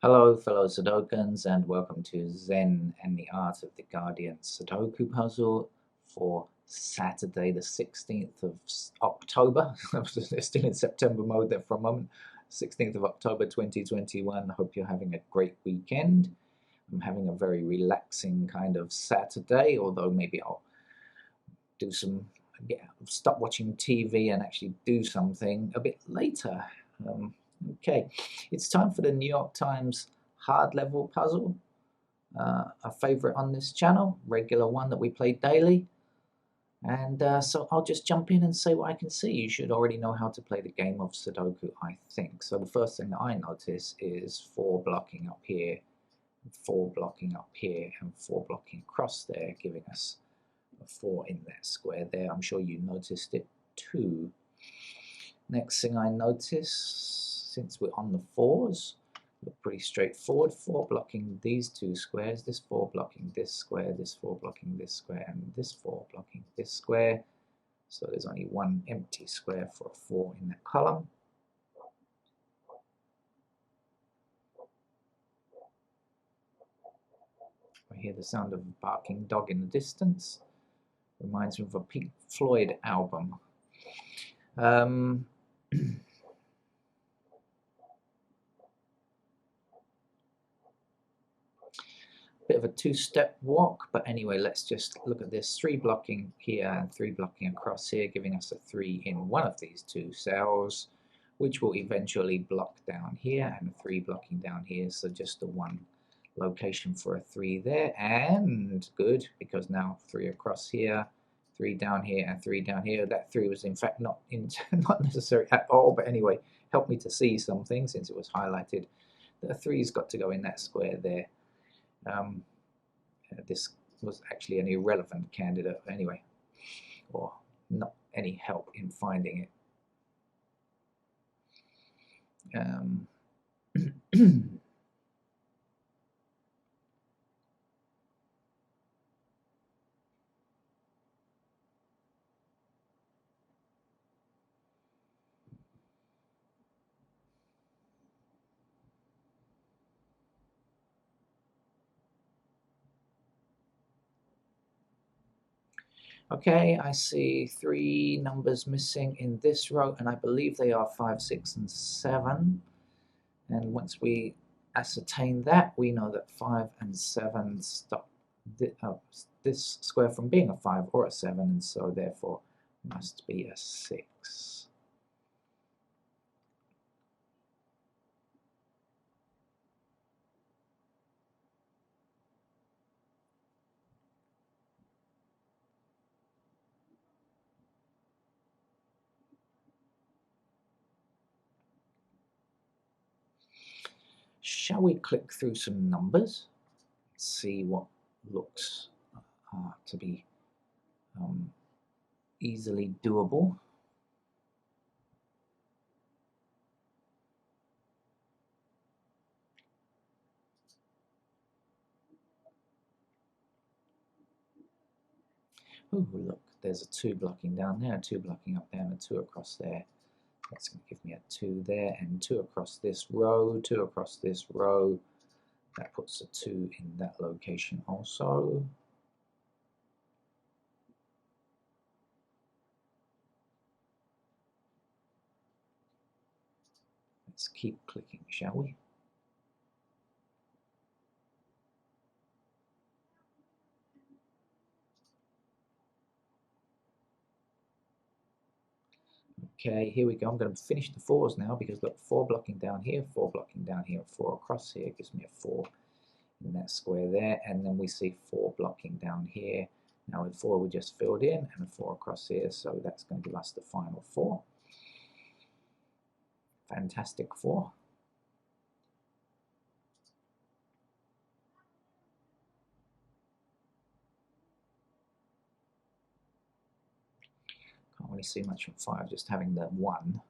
Hello, fellow Sudokans, and welcome to Zen and the Art of the Guardian Sudoku puzzle for Saturday, the 16th of October. They're still in September mode there for a moment. 16th of October 2021. I hope you're having a great weekend. I'm having a very relaxing kind of Saturday, although maybe I'll do some, stop watching TV and actually do something a bit later. Okay, it's time for the New York Times hard level puzzle, a favorite on this channel, regular one that we play daily. And so I'll just jump in and say what I can see. You should already know how to play the game of Sudoku, I think. So the first thing that I notice is 4 blocking up here, 4 blocking up here, and 4 blocking across there, giving us a 4 in that square there. I'm sure you noticed it too. Next thing I notice, since we're on the 4s, look pretty straightforward. 4 blocking these 2 squares, this 4 blocking this square, this 4 blocking this square, and this 4 blocking this square. So there's only one empty square for a 4 in that column. I hear the sound of a barking dog in the distance. Reminds me of a Pink Floyd album. Bit of a 2-step walk, but anyway, let's just look at this. 3 blocking here and 3 blocking across here, giving us a 3 in one of these 2 cells, which will eventually block down here, and a 3 blocking down here, so just the one location for a 3 there. And good, because now 3 across here, 3 down here, and 3 down here. That 3 was in fact not necessary at all, but anyway, helped me to see something since it was highlighted. The 3's got to go in that square there. This was actually an irrelevant candidate anyway, or not any help in finding it. Okay, I see 3 numbers missing in this row, and I believe they are 5, 6, and 7. And once we ascertain that, we know that 5 and 7 stop this square from being a 5 or a 7, and so therefore must be a 6. Shall we click through some numbers, see what looks to be easily doable? Oh, look, there's a 2 blocking down there, a 2 blocking up there, and a 2 across there. That's going to give me a 2 there, and 2 across this row, 2 across this row. That puts a 2 in that location also. Let's keep clicking, shall we? Okay, here we go. I'm going to finish the 4s now because look, 4 blocking down here, 4 blocking down here, 4 across here gives me a 4 in that square there, and then we see 4 blocking down here. Now with 4 we just filled in, and a 4 across here, so that's going to give us the final 4. Fantastic 4. Can't really see much from 5, just having the 1.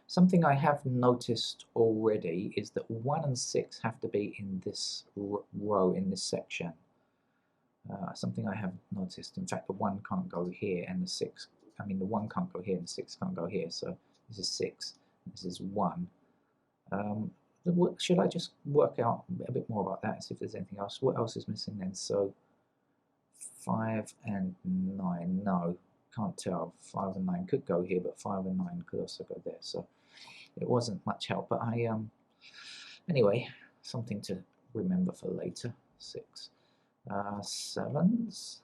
Something I have noticed already is that 1 and 6 have to be in this row, in this section. Something I have noticed. In fact, the 1 can't go here, and the 6. I mean, the 1 can't go here, and the 6 can't go here. So this is 6. This is 1. Should I just work out a bit more about that and see if there's anything else? What else is missing then? So 5 and 9. No, can't tell. 5 and 9 could go here, but 5 and 9 could also go there. So it wasn't much help. But anyway, something to remember for later. 6. 7s.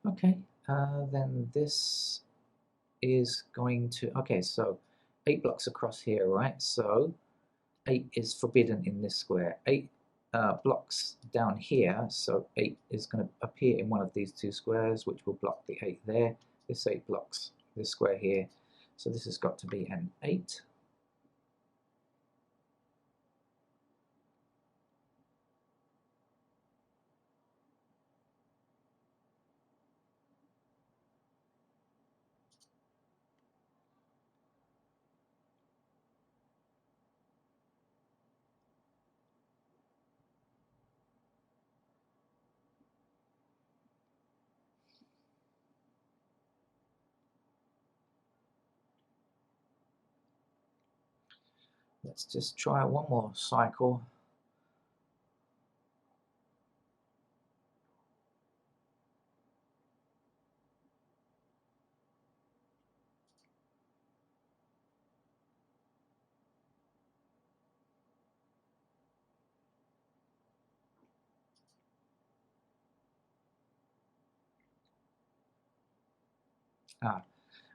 Okay, then this is going to, okay, so 8 blocks across here, right? So 8 is forbidden in this square. 8 blocks down here, so 8 is going to appear in one of these 2 squares, which will block the 8 there. This 8 blocks this square here, so this has got to be an 8. Let's just try one more cycle.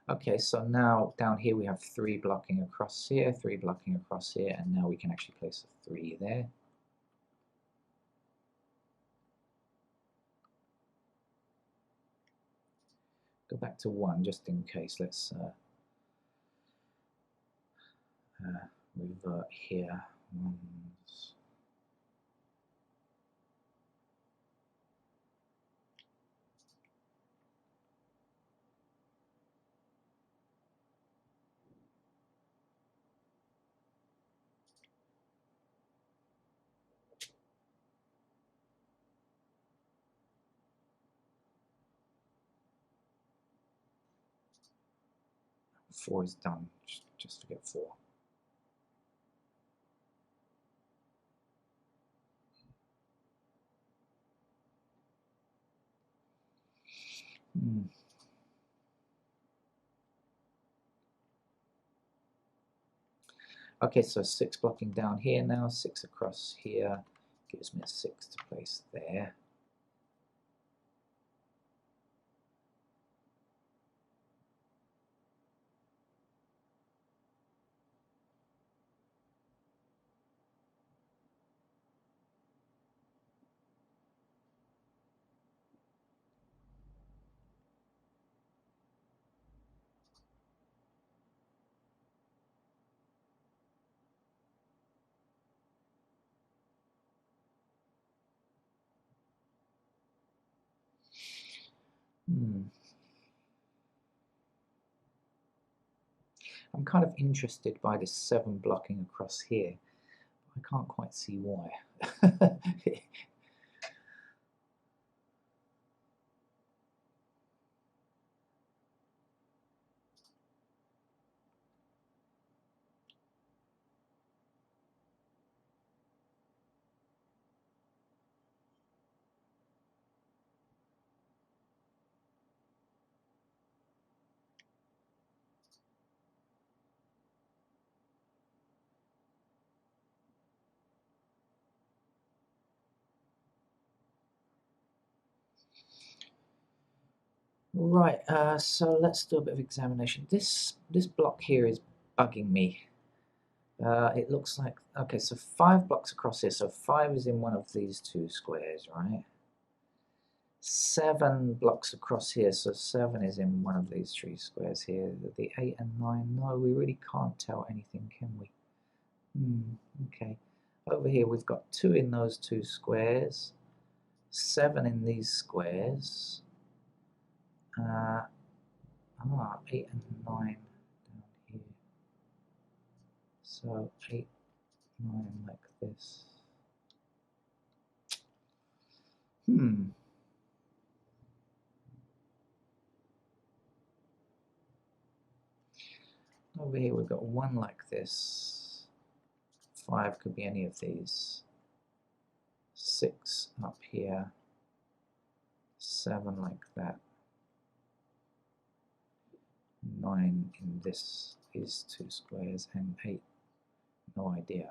Okay, so now down here we have 3 blocking across here, 3 blocking across here, and now we can actually place a 3 there. Go back to 1 just in case. Let's revert here. 1s. Four is done. Just forget 4. Okay, so 6 blocking down here now, 6 across here, gives me a 6 to place there. I'm kind of interested by this 7 blocking across here. I can't quite see why. Right, so let's do a bit of examination. This block here is bugging me. It looks like, okay, so 5 blocks across here, so 5 is in one of these 2 squares, right? 7 blocks across here, so 7 is in one of these 3 squares here. The 8 and 9, no, we really can't tell anything, can we? Okay. Over here we've got 2 in those 2 squares, 7 in these squares, 8 and 9 down here. So 8, 9 like this. Over here we've got 1 like this. 5 could be any of these. 6 up here. 7 like that. 9 in these 2 squares, and 8, no idea.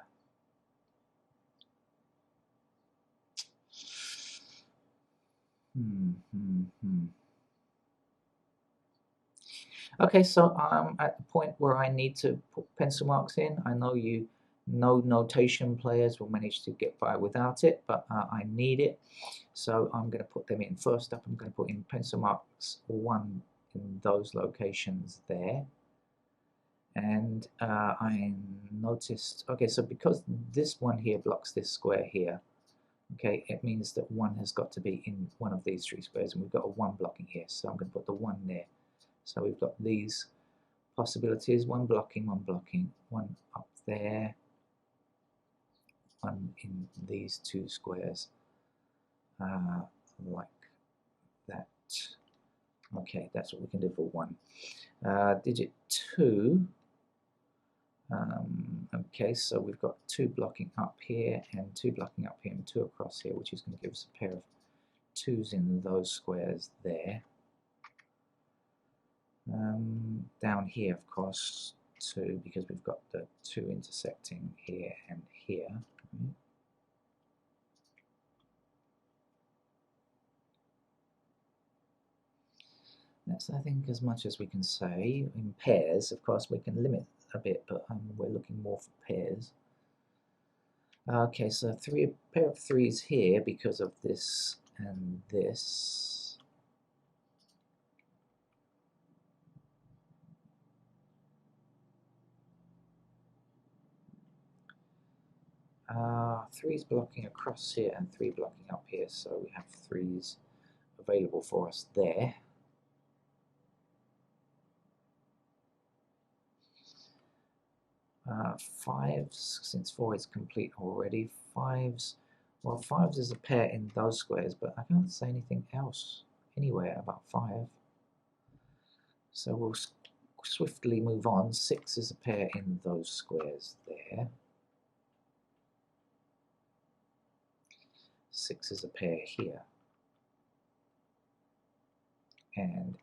Okay, so I'm at the point where I need to put pencil marks in. I know you notation players will manage to get by without it, but I need it. So I'm going to put them in. First up, I'm going to put in pencil marks 1 in those locations there. And I noticed, okay, so because this one here blocks this square here, okay, it means that 1 has got to be in one of these 3 squares, and we've got a 1 blocking here, so I'm going to put the 1 there. So we've got these possibilities, 1 blocking, 1 up there, 1 in these 2 squares, like that. Okay, that's what we can do for 1. Digit 2, okay, so we've got 2 blocking up here, and 2 blocking up here, and 2 across here, which is going to give us a pair of 2s in those squares there. Down here, of course, 2, because we've got the 2 intersecting here and here. That's, I think, as much as we can say. In pairs, of course, we can limit a bit, but we're looking more for pairs. Okay, so a pair of 3s here because of this and this. 3's blocking across here and 3 blocking up here, so we have 3's available for us there. Fives, since 4 is complete already. 5's, well, 5's is a pair in those squares, but I can't say anything else anywhere about 5. So we'll swiftly move on. 6 is a pair in those squares there. 6 is a pair here. And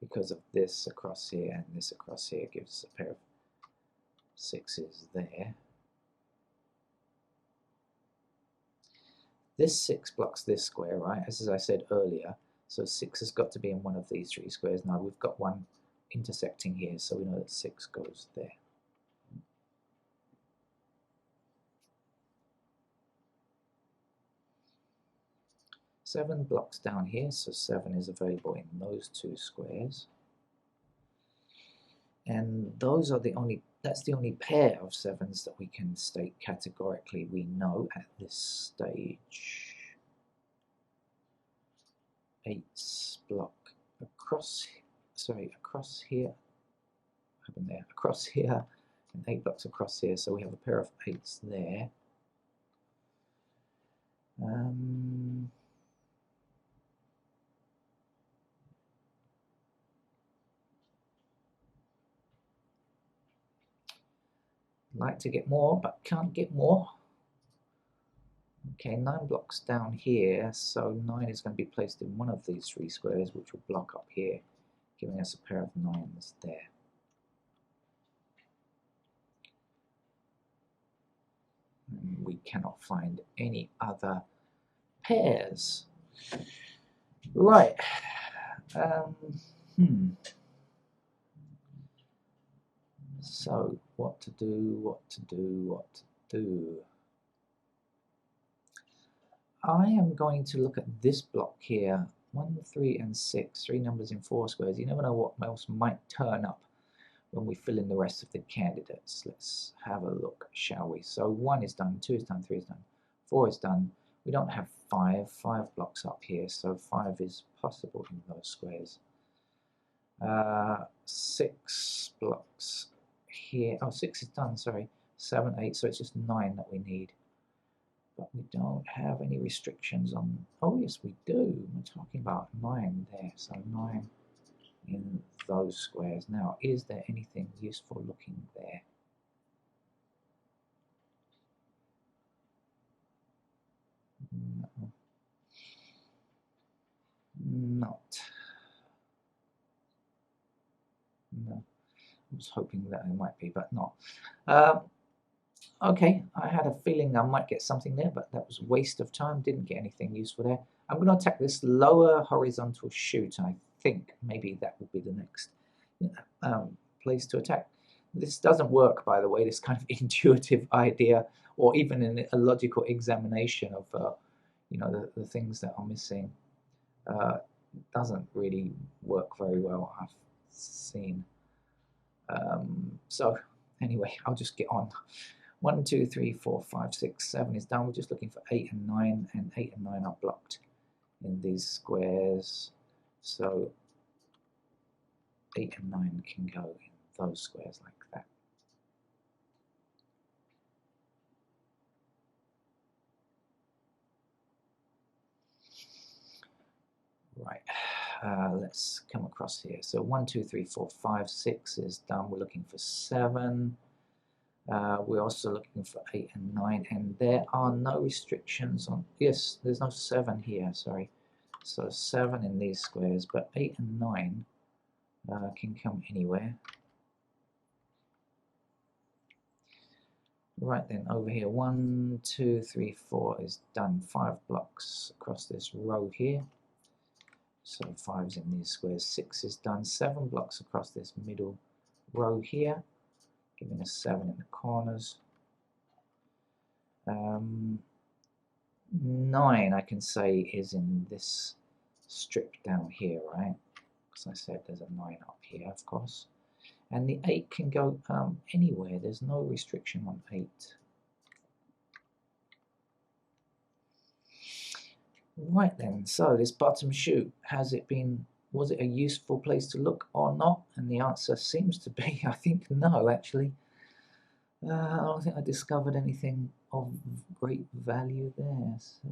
because of this across here and this across here, gives us a pair of 6's there. This 6 blocks this square, right, as I said earlier, so 6 has got to be in one of these 3 squares. Now we've got 1 intersecting here, so we know that 6 goes there. Seven blocks down here, so 7 is available in those 2 squares. And those are the only, that's the only pair of 7's that we can state categorically we know at this stage. 8's block across, across here, what happened there? Across here, and 8 blocks across here, so we have a pair of 8's there. Like to get more, but can't get more. Okay, 9 blocks down here, so 9 is going to be placed in one of these 3 squares, which will block up here, giving us a pair of 9's there. And we cannot find any other pairs. Right. So, what to do? I am going to look at this block here, 1, 3, and 6, 3 numbers in 4 squares. You never know what else might turn up when we fill in the rest of the candidates. Let's have a look, shall we? So 1 is done, 2 is done, 3 is done, 4 is done. We don't have 5 blocks up here, so 5 is possible in those squares. 6 blocks here. Oh, 6 is done, sorry. 7, 8, so it's just 9 that we need. But we don't have any restrictions on... Oh, yes, we do. We're talking about 9 there, so 9 in those squares. Now, is there anything useful looking there? No. Not. No. I was hoping that there might be, but not. Okay, I had a feeling I might get something there, but that was a waste of time. Didn't get anything useful there. I'm going to attack this lower horizontal chute. I think maybe that will be the next place to attack. This doesn't work, by the way, this kind of intuitive idea, or even in a logical examination of you know, the things that are missing. Doesn't really work very well, I've seen. So anyway, I'll just get on. 1, 2, 3, 4, 5, 6, 7 is done. We're just looking for 8 and 9, and 8 and 9 are blocked in these squares. So 8 and 9 can go in those squares like that. Right, let's come across here. So 1, 2, 3, 4, 5, 6 is done. We're looking for 7. We're also looking for 8 and 9, and there are no restrictions on... Yes, there's no 7 here, sorry. So 7 in these squares, but 8 and 9 can come anywhere. Right then, over here, 1, 2, 3, 4 is done. 5 blocks across this row here. So 5's in these squares. 6 is done. 7 blocks across this middle row here, giving us 7 in the corners. 9, I can say, is in this strip down here, right? Because I said there's a 9 up here, of course. And the 8 can go anywhere. There's no restriction on 8. Right then, so this bottom chute, was it a useful place to look or not? And the answer seems to be, I think, no, actually. I don't think I discovered anything of great value there. So,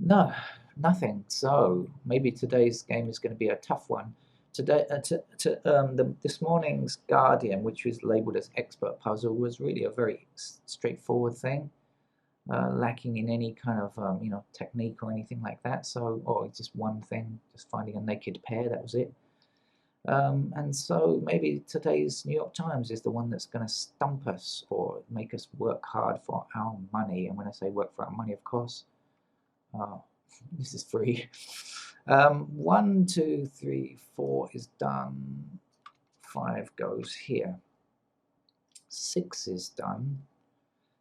no, nothing. So maybe today's game is going to be a tough one. Today, this morning's Guardian, which was labelled as expert puzzle, was really a very straightforward thing, lacking in any kind of you know, technique or anything like that. So, or just one thing, just finding a naked pair. That was it. And so maybe today's New York Times is the one that's going to stump us or make us work hard for our money. And when I say work for our money, of course, this is free. 1, 2, 3, 4 is done. 5 goes here. 6 is done.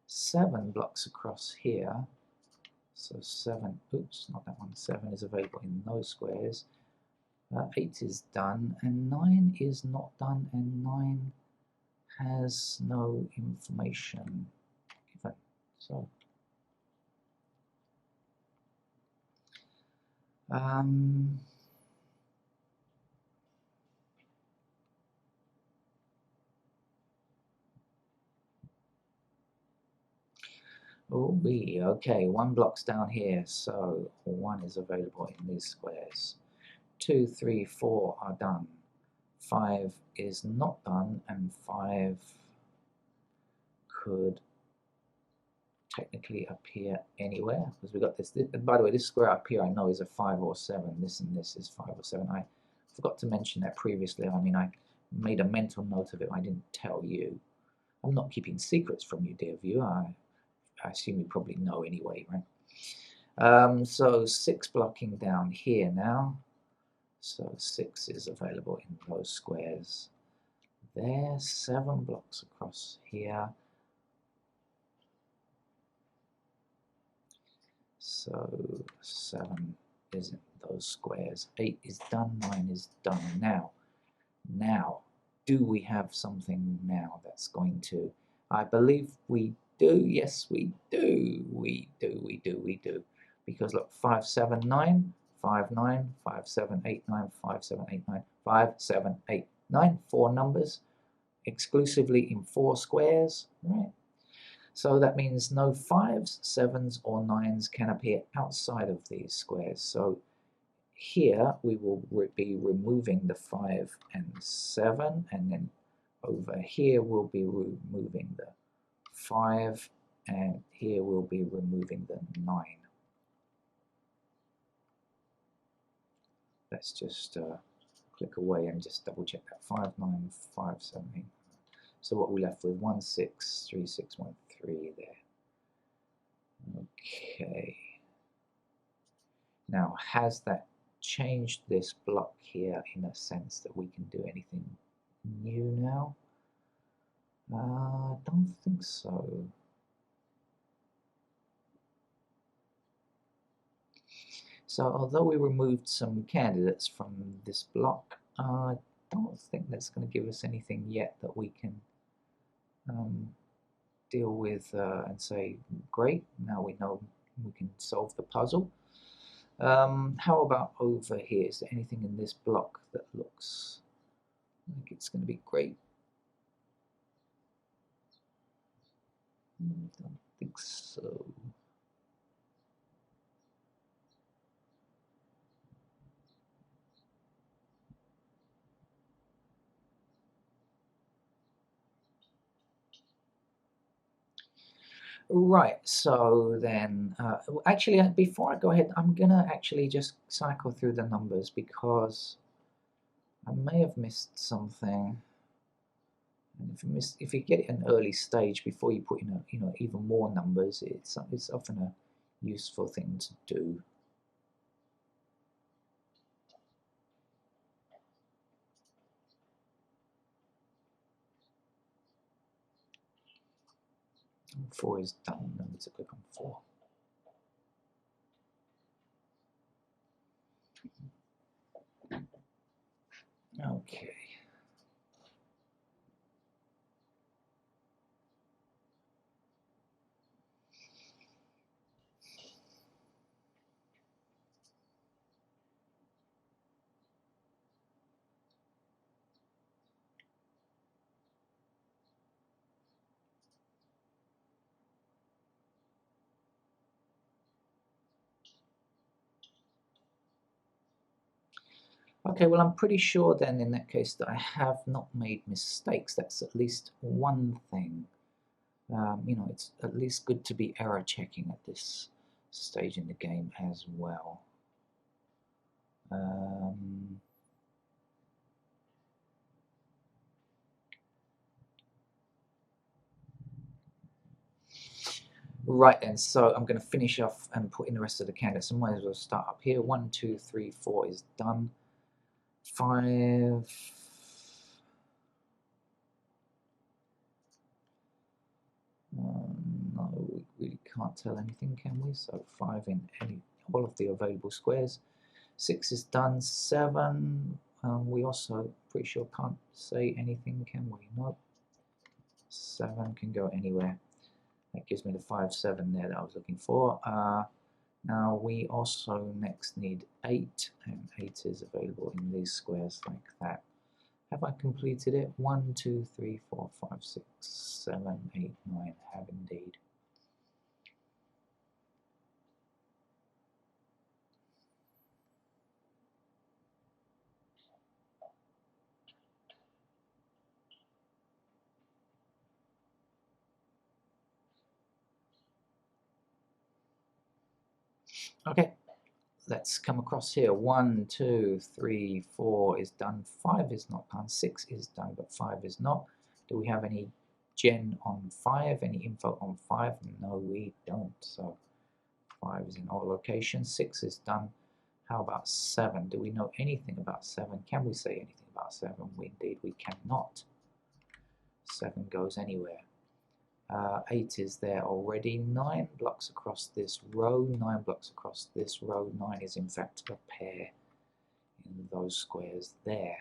7 blocks across here. So 7, oops, not that one. 7 is available in those squares. 8 is done, and 9 is not done, and 9 has no information given. So oh, okay, 1 block's down here, so 1 is available in these squares. 2, 3, 4 are done. 5 is not done, and 5 could technically appear anywhere, because we got this. By the way, this square up here I know is a 5 or 7. This and this is 5 or 7. I forgot to mention that previously. I mean, I made a mental note of it. I didn't tell you. I'm not keeping secrets from you, dear viewer. I assume you probably know anyway, right? So 6 blocking down here now. So 6 is available in those squares there. 7 blocks across here. So 7 is in those squares. 8 is done, 9 is done. Now, do we have something now that's going to, I believe we do, yes we do, we do. Because look, 5, 7, 9, 5, 9, 5, 7, 8, 9, 5, 7, 8, 9, 5, 7, 8, 9, 4 numbers, exclusively in 4 squares, right? So that means no 5s, 7s, or 9s can appear outside of these squares. So here we will be removing the 5 and 7, and then over here we'll be removing the 5, and here we'll be removing the 9. Let's just click away and just double check that. 5, 9, 5, 7, 8. So what we're left with, 1, 6, 3, 6, 1, 3 there. Okay. Now, has that changed this block here in a sense that we can do anything new now? I don't think so. So although we removed some candidates from this block, I don't think that's going to give us anything yet that we can deal with and say, great, now we know we can solve the puzzle. How about over here? Is there anything in this block that looks like it's going to be great? Don't think so. Right, so then, actually, before I go ahead, I'm gonna actually just cycle through the numbers because I may have missed something. And if you get it an early stage before you put in even more numbers, it's often a useful thing to do. And 4 is done. I need to click on 4. Okay. Okay, well, I'm pretty sure then in that case that I have not made mistakes. That's at least one thing. It's at least good to be error checking at this stage in the game as well. Right then, so I'm going to finish off and put in the rest of the candidates. So I might as well start up here. 1, 2, 3, 4 is done. 5. No, we really can't tell anything, can we? So 5 in all of the available squares. 6 is done. 7, we also pretty sure can't say anything, can we? Nope. 7 can go anywhere. That gives me the 5, 7 there that I was looking for. Now we also next need 8, and 8 is available in these squares like that. Have I completed it? 1, 2, 3, 4, 5, 6, 7, 8, 9. Have indeed. Okay, let's come across here. 1, 2, 3, 4 is done. 5 is not done. 6 is done, but 5 is not. Do we have any gen on 5? Any info on 5? No, we don't. So 5 is in all locations. 6 is done. How about 7? Do we know anything about 7? Can we say anything about 7? Indeed, we cannot. 7 goes anywhere. 8 is there already. 9 blocks across this row. 9 blocks across this row. 9 is in fact a pair in those squares there.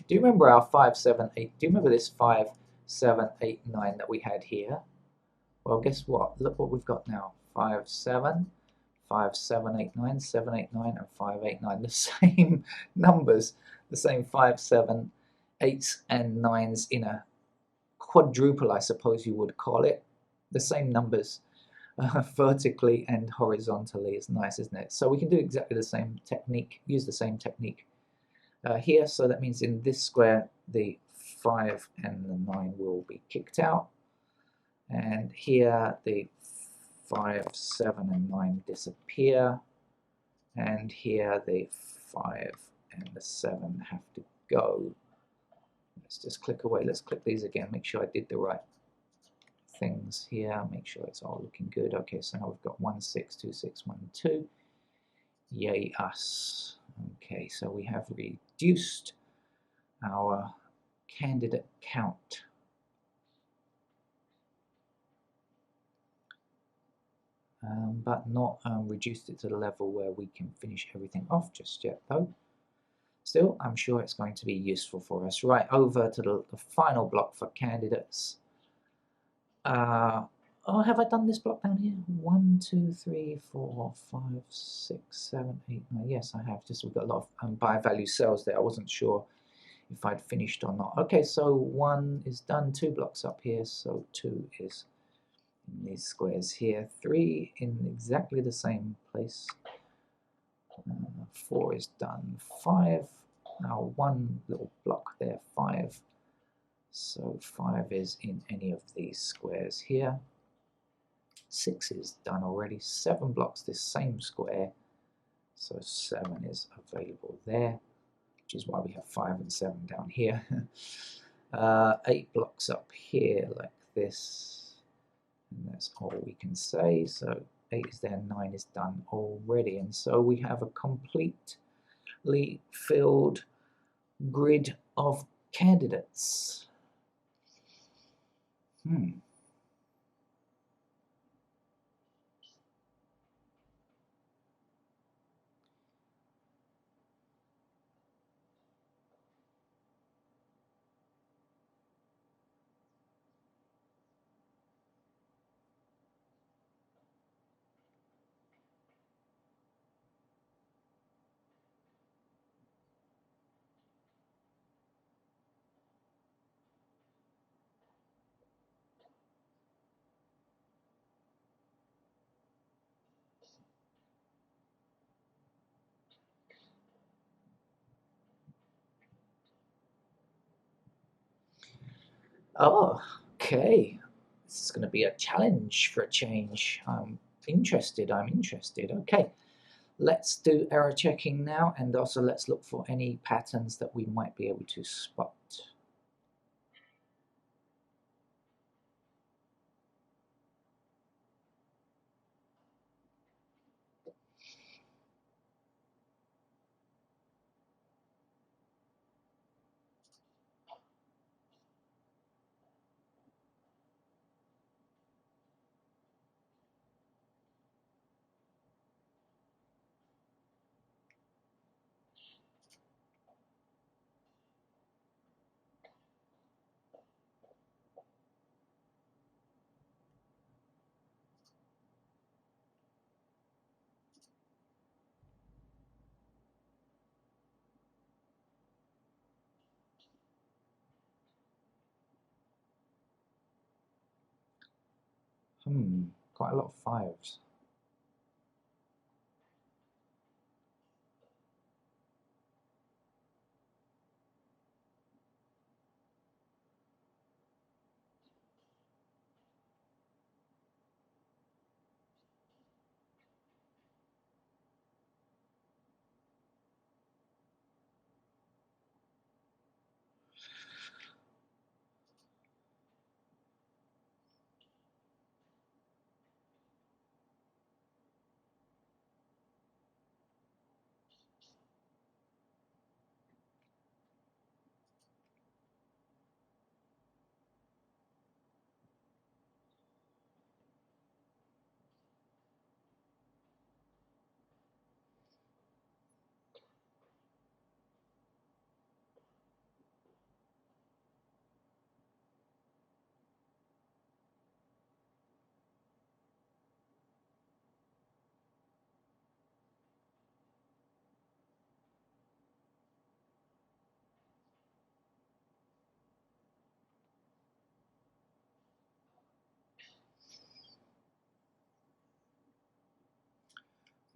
Do you remember our 5, 7, 8? Do you remember this 5, 7, 8, 9 that we had here? Well, guess what? Look what we've got now. 5, 7, 5, 7, 8, 9, 7, 8, 9, and 5, 8, 9. The same numbers, the same 5, 7, 8s, and 9s in a quadruple, I suppose you would call it. The same numbers vertically and horizontally. It's nice, isn't it? So we can do exactly the same technique, use the same technique here. So that means in this square, the 5 and the 9 will be kicked out. And here, the 5, 7, and 9 disappear. And here, the 5 and the 7 have to go. Let's just click away. Let's click these again. Make sure I did the right things here. Make sure it's all looking good. Okay, so now we've got 1, 6, 2, 6, 1, 2. Yay us. Okay, so we have reduced our candidate count. But not reduced it to the level where we can finish everything off just yet, though. Still, I'm sure it's going to be useful for us. Right, over to the final block for candidates. Oh, have I done this block down here? 1, 2, 3, 4, 5, 6, 7, 8, 9. Yes, I have. Just we've got a lot of buy value cells there. I wasn't sure if I'd finished or not. Okay, so 1 is done. 2 blocks up here, so 2 is in these squares here. 3 in exactly the same place. 4 is done. 5. Now 1 little block there. 5. So 5 is in any of these squares here. 6 is done already. 7 blocks this same square. So 7 is available there, which is why we have 5 and 7 down here. 8 blocks up here like this. And that's all we can say. So 8 is there, 9 is done already. And so we have a completely filled grid of candidates. Oh, okay. This is going to be a challenge for a change. I'm interested. Okay, let's do error checking now, and also let's look for any patterns that we might be able to spot. Quite a lot of 5s.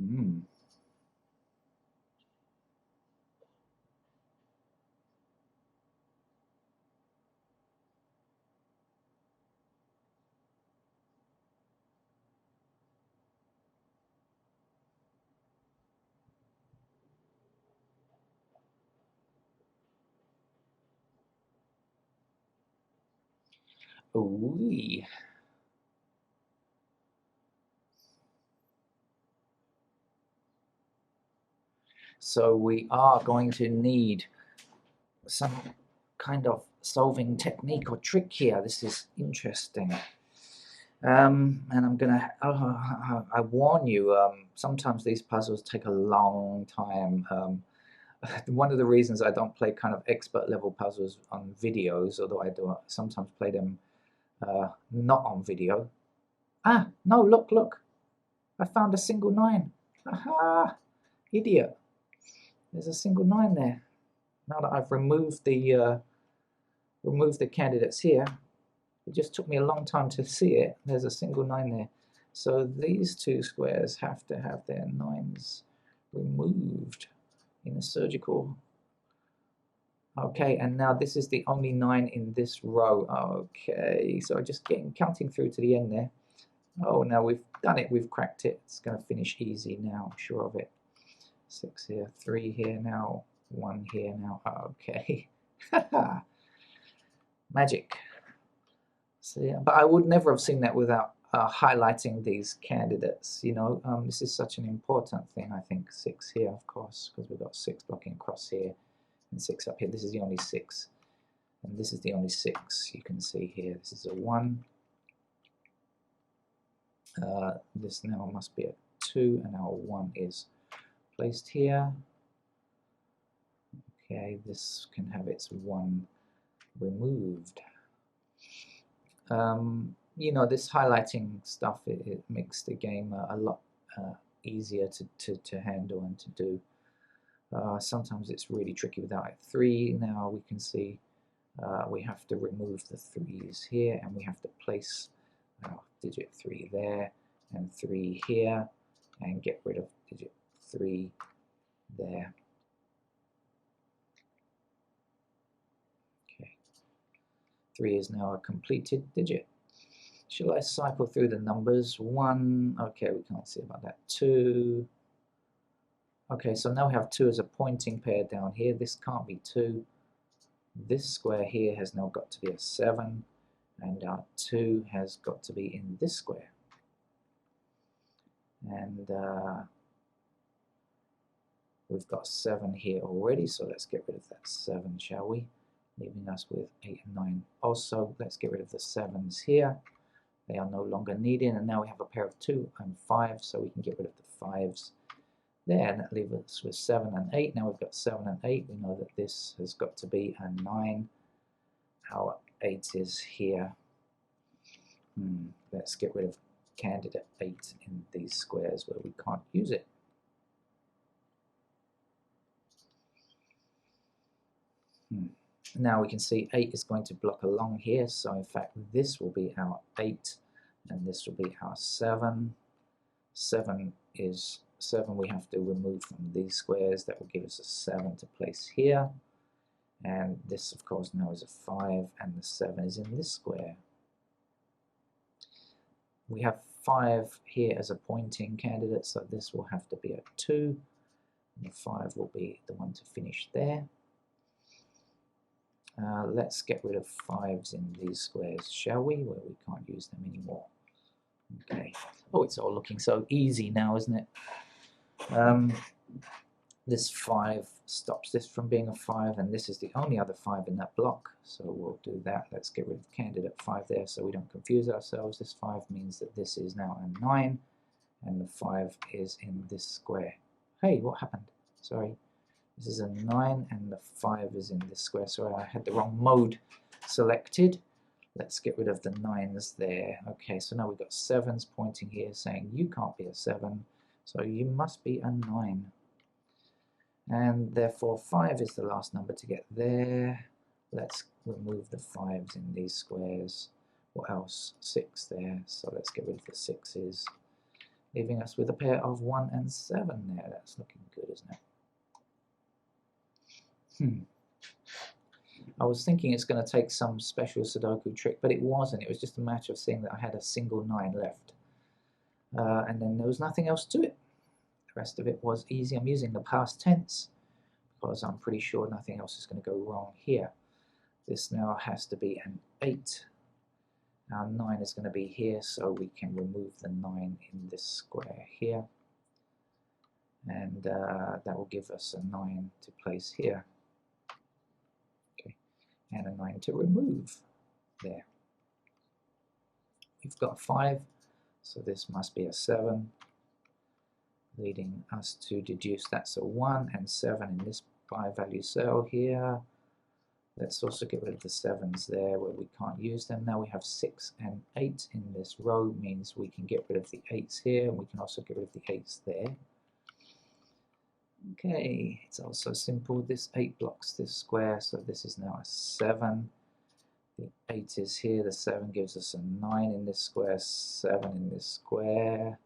Hmm. Ooh. So we are going to need some kind of solving technique or trick here. This is interesting. And I'm gonna, I warn you, sometimes these puzzles take a long time. One of the reasons I don't play kind of expert level puzzles on videos, although I do sometimes play them not on video. Ah, no, look, I found a single 9. Aha, idiot. There's a single 9 there. Now that I've removed the candidates here, it just took me a long time to see it. There's a single 9 there. So these two squares have to have their 9s removed in a surgical. Okay, and now this is the only 9 in this row. Okay, so just counting through to the end there. Oh, now we've done it. We've cracked it. It's going to finish easy now. I'm sure of it. 6 here, 3 here now, 1 here now. Okay. Magic. So, yeah, but I would never have seen that without highlighting these candidates. You know, this is such an important thing. I think 6 here, of course, because we've got 6 blocking across here and 6 up here. This is the only 6, and this is the only 6 you can see here. This is a 1. This now must be a 2, and our 1 is placed here. Okay, this can have its 1 removed. You know, this highlighting stuff, it makes the game a lot easier to handle and to do. Sometimes it's really tricky without it. 3, now we can see we have to remove the 3's here, and we have to place digit 3 there, and 3 here, and get rid of digit 3 there. Okay, 3 is now a completed digit. Shall I cycle through the numbers? 1, okay, we can't see about that. 2, okay, so now we have 2 as a pointing pair down here. This can't be 2. This square here has now got to be a 7, and our 2 has got to be in this square. And we've got 7 here already, so let's get rid of that 7, shall we? Leaving us with 8 and 9. Also, let's get rid of the 7's here. They are no longer needed, and now we have a pair of 2 and 5, so we can get rid of the 5's there, and that leaves us with 7 and 8. Now we've got 7 and 8. We know that this has got to be a 9. Our 8 is here. Let's get rid of candidate 8 in these squares where we can't use it. Now we can see 8 is going to block along here, so in fact this will be our 8 and this will be our 7. 7 is 7 we have to remove from these squares. That will give us a 7 to place here, and this of course now is a 5, and the 7 is in this square. We have 5 here as a pointing candidate, so this will have to be a 2, and the 5 will be the one to finish there. Let's get rid of 5's in these squares, shall we, where we can't use them anymore. Okay. Oh, it's all looking so easy now, isn't it? This 5 stops this from being a 5, and this is the only other 5 in that block, so we'll do that. Let's get rid of candidate 5 there so we don't confuse ourselves. This 5 means that this is now a 9, and the 5 is in this square. Hey, what happened? Sorry. This is a 9, and the 5 is in this square. Sorry, I had the wrong mode selected. Let's get rid of the 9's there. Okay, so now we've got 7's pointing here saying you can't be a 7, so you must be a 9. And therefore 5 is the last number to get there. Let's remove the 5's in these squares. What else? 6 there, so let's get rid of the 6's. leaving us with a pair of 1 and 7 there. That's looking good, isn't it? I was thinking it's going to take some special Sudoku trick, but it wasn't. It was just a matter of seeing that I had a single 9 left. And then there was nothing else to it. The rest of it was easy. I'm using the past tense because I'm pretty sure nothing else is going to go wrong here. This now has to be an 8. Our 9 is going to be here, so we can remove the 9 in this square here. And that will give us a 9 to place here. Okay, and a 9 to remove there. We've got 5, so this must be a 7, leading us to deduce that's a 1 and 7 in this by-value cell here. Let's also get rid of the 7s there where we can't use them. Now we have 6 and 8 in this row, means we can get rid of the 8s here, and we can also get rid of the 8s there. Okay, it's also simple. This 8 blocks this square, so this is now a 7. The 8 is here, the 7 gives us a 9 in this square, 7 in this square.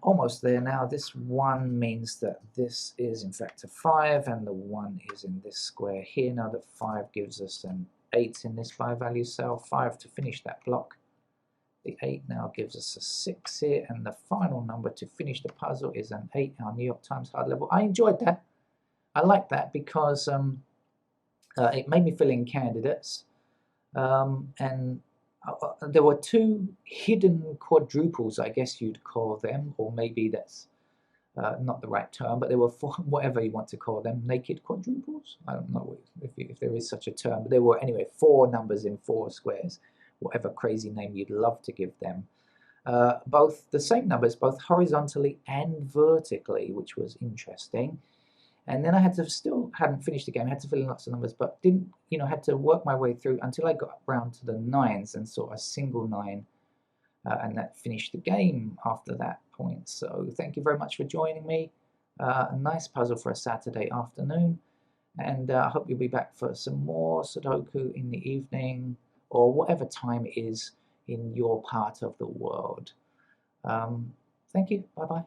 Almost there now. This 1 means that this is in fact a 5, and the 1 is in this square here. Now the 5 gives us an 8 in this by-value cell, 5 to finish that block. The 8 now gives us a 6 here, and the final number to finish the puzzle is an 8, our New York Times hard level. I enjoyed that. I like that because it made me fill in candidates, and there were 2 hidden quadruples, I guess you'd call them, or maybe that's not the right term, but there were 4, whatever you want to call them, naked quadruples? I don't know if there is such a term, but there were anyway 4 numbers in 4 squares, whatever crazy name you'd love to give them. Both the same numbers, both horizontally and vertically, which was interesting. And then I hadn't finished the game, I had to fill in lots of numbers, but didn't, had to work my way through until I got around to the 9s and saw a single 9, and that finished the game after that point. So thank you very much for joining me. A nice puzzle for a Saturday afternoon, and I hope you'll be back for some more Sudoku in the evening, or whatever time it is in your part of the world. Thank you, bye-bye.